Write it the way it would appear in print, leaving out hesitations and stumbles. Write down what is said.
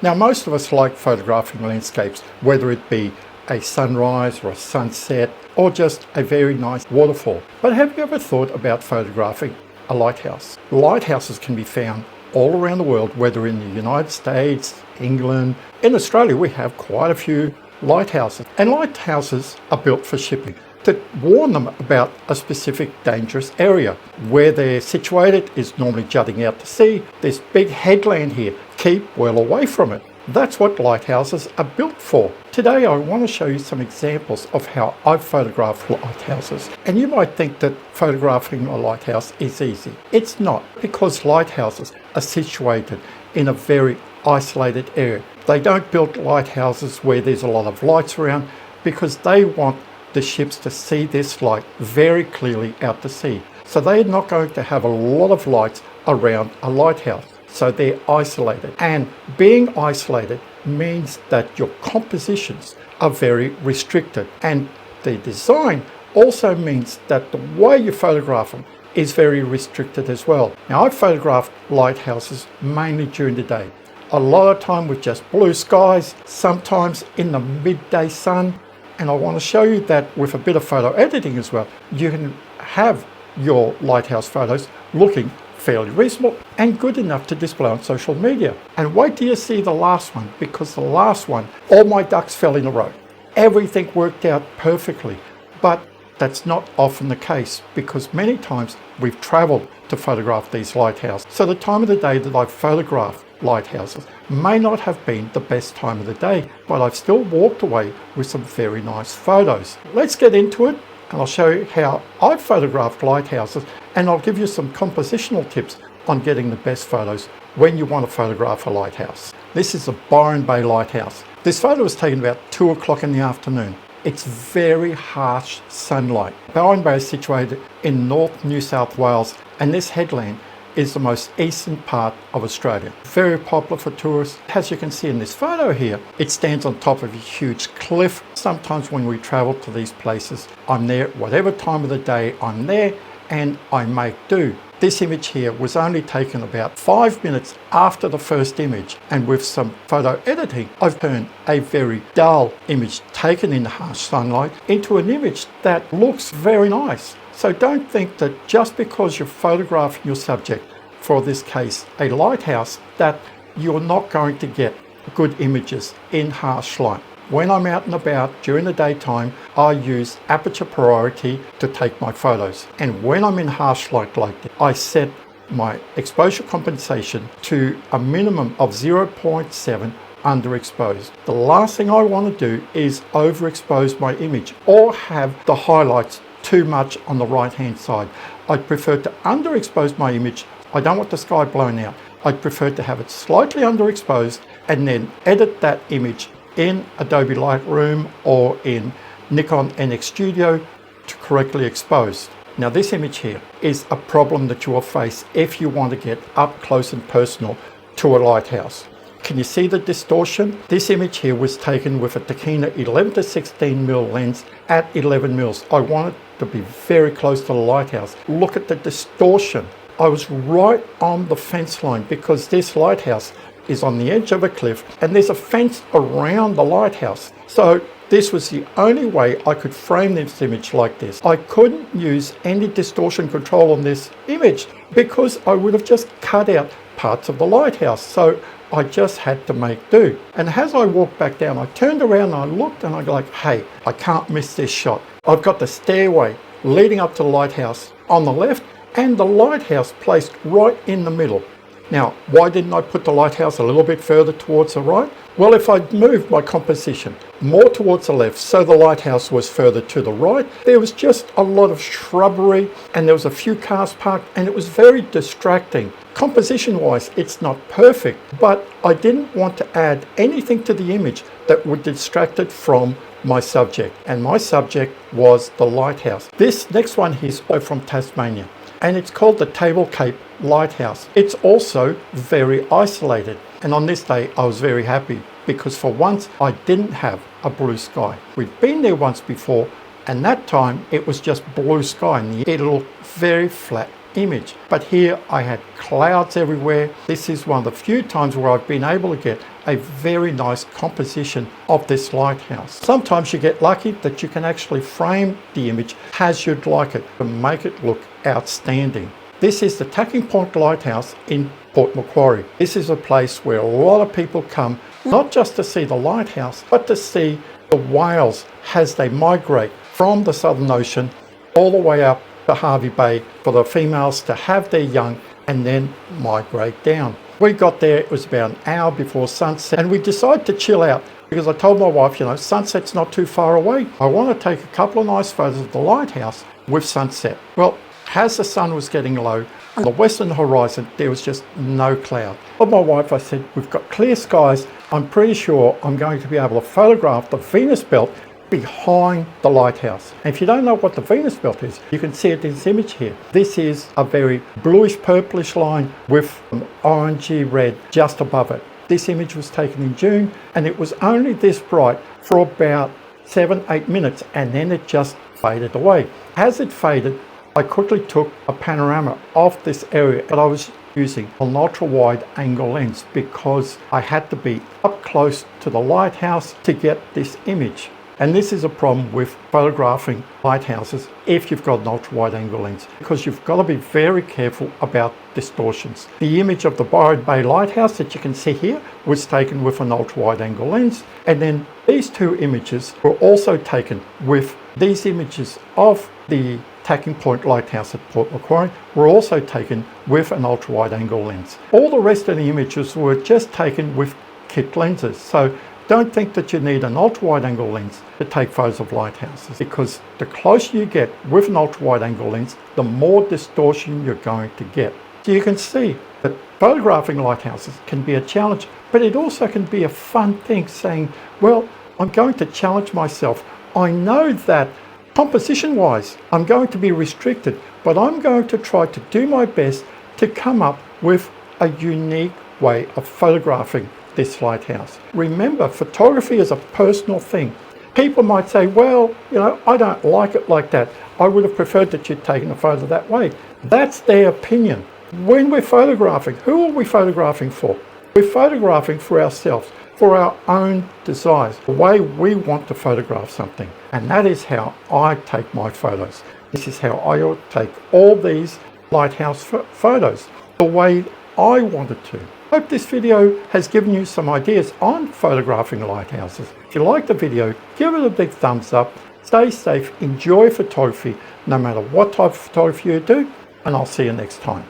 Now, most of us like photographing landscapes, whether it be a sunrise or a sunset or just a very nice waterfall. But have you ever thought about photographing a lighthouse? Lighthouses can be found all around the world, whether in the United States, England. In Australia, we have quite a few lighthouses, and lighthouses are built for shipping to warn them about a specific dangerous area. Where they're situated is normally jutting out to sea. This big headland here, keep well away from it. That's what lighthouses are built for. Today I want to show you some examples of how I've photographed lighthouses. And you might think that photographing a lighthouse is easy. It's not, because lighthouses are situated in a very isolated area. They don't build lighthouses where there's a lot of lights around, because they want the ships to see this light very clearly out to sea. So they're not going to have a lot of lights around a lighthouse. So they're isolated. And being isolated means that your compositions are very restricted. And the design also means that the way you photograph them is very restricted as well. Now, I've photographed lighthouses mainly during the day. A lot of time with just blue skies, sometimes in the midday sun. And I want to show you that with a bit of photo editing as well, you can have your lighthouse photos looking fairly reasonable and good enough to display on social media. And wait till you see the last one, because the last one, all my ducks fell in a row. Everything worked out perfectly, but that's not often the case, because many times we've traveled to photograph these lighthouses. So the time of the day that I've photographed lighthouses may not have been the best time of the day, but I've still walked away with some very nice photos. Let's get into it, and I'll show you how I've photographed lighthouses, and I'll give you some compositional tips on getting the best photos when you want to photograph a lighthouse. This is the Byron Bay Lighthouse. This photo was taken about 2 o'clock in the afternoon. It's very harsh sunlight. Byron Bay is situated in North New South Wales, and this headland is the most eastern part of Australia. Very popular for tourists. As you can see in this photo here, it stands on top of a huge cliff. Sometimes when we travel to these places, I'm there whatever time of the day I'm there, and I make do. This image here was only taken about 5 minutes after the first image, and with some photo editing, I've turned a very dull image taken in harsh sunlight into an image that looks very nice. So don't think that just because you're photographing your subject, for this case a lighthouse, that you're not going to get good images in harsh light. When I'm out and about during the daytime, I use aperture priority to take my photos. And when I'm in harsh light like this, I set my exposure compensation to a minimum of 0.7 underexposed. The last thing I want to do is overexpose my image or have the highlights too much on the right hand side. I'd prefer to underexpose my image. I don't want the sky blown out. I'd prefer to have it slightly underexposed and then edit that image in Adobe Lightroom or in Nikon NX Studio to correctly expose. Now, this image here is a problem that you will face if you want to get up close and personal to a lighthouse. Can you see the distortion? This image here was taken with a Tachyna 11-16mm lens at 11 mils. I wanted to be very close to the lighthouse. Look at the distortion. I was right on the fence line because this lighthouse is on the edge of a cliff and there's a fence around the lighthouse. So this was the only way I could frame this image like this. I couldn't use any distortion control on this image because I would have just cut out parts of the lighthouse. So I just had to make do. And as I walked back down, I turned around and I looked and I go like, hey, I can't miss this shot. I've got the stairway leading up to the lighthouse on the left and the lighthouse placed right in the middle. Now, why didn't I put the lighthouse a little bit further towards the right? Well, if I'd moved my composition more towards the left so the lighthouse was further to the right, there was just a lot of shrubbery and there was a few cars parked and it was very distracting. Composition-wise, it's not perfect, but I didn't want to add anything to the image that would distract it from my subject. And my subject was the lighthouse. This next one here is from Tasmania, and it's called the Table Cape Lighthouse. It's also very isolated. And on this day, I was very happy because for once I didn't have a blue sky. We'd been there once before, and that time it was just blue sky and it looked very flat image. But here I had clouds everywhere. This is one of the few times where I've been able to get a very nice composition of this lighthouse. Sometimes you get lucky that you can actually frame the image as you'd like it to make it look outstanding. This is the Tacking Point Lighthouse in Port Macquarie. This is a place where a lot of people come, not just to see the lighthouse, but to see the whales as they migrate from the Southern Ocean all the way up to Hervey Bay for the females to have their young and then migrate down. We got there, it was about an hour before sunset, and we decided to chill out because I told my wife, sunset's not too far away. I want to take a couple of nice photos of the lighthouse with sunset. Well, as the sun was getting low, on the western horizon, there was just no cloud. But my wife, I said, we've got clear skies. I'm pretty sure I'm going to be able to photograph the Venus Belt behind the lighthouse. And if you don't know what the Venus Belt is, you can see it in this image here. This is a very bluish purplish line with an orangey red just above it. This image was taken in June and it was only this bright for about 7-8 minutes and then it just faded away. As it faded, I quickly took a panorama of this area, but I was using an ultra wide angle lens because I had to be up close to the lighthouse to get this image. And this is a problem with photographing lighthouses if you've got an ultra wide angle lens, because you've got to be very careful about distortions. The image of the Byron Bay Lighthouse that you can see here was taken with an ultra wide angle lens, and then these two images were also taken with these images of the Tacking Point Lighthouse at Port Macquarie were also taken with an ultra wide angle lens. All the rest of the images were just taken with kit lenses. So don't think that you need an ultra wide angle lens to take photos of lighthouses, because the closer you get with an ultra wide angle lens, the more distortion you're going to get. So you can see that photographing lighthouses can be a challenge, but it also can be a fun thing, saying, well, I'm going to challenge myself. I know that composition wise, I'm going to be restricted, but I'm going to try to do my best to come up with a unique way of photographing this lighthouse. Remember, photography is a personal thing. People might say, well, I don't like it like that. I would have preferred that you'd taken a photo that way. That's their opinion. When we're photographing, who are we photographing for? We're photographing for ourselves, for our own desires, the way we want to photograph something. And that is how I take my photos. This is how I take all these lighthouse photos, the way I wanted to. Hope this video has given you some ideas on photographing lighthouses. If you like the video, give it a big thumbs up. Stay safe, enjoy photography, no matter what type of photography you do, and I'll see you next time.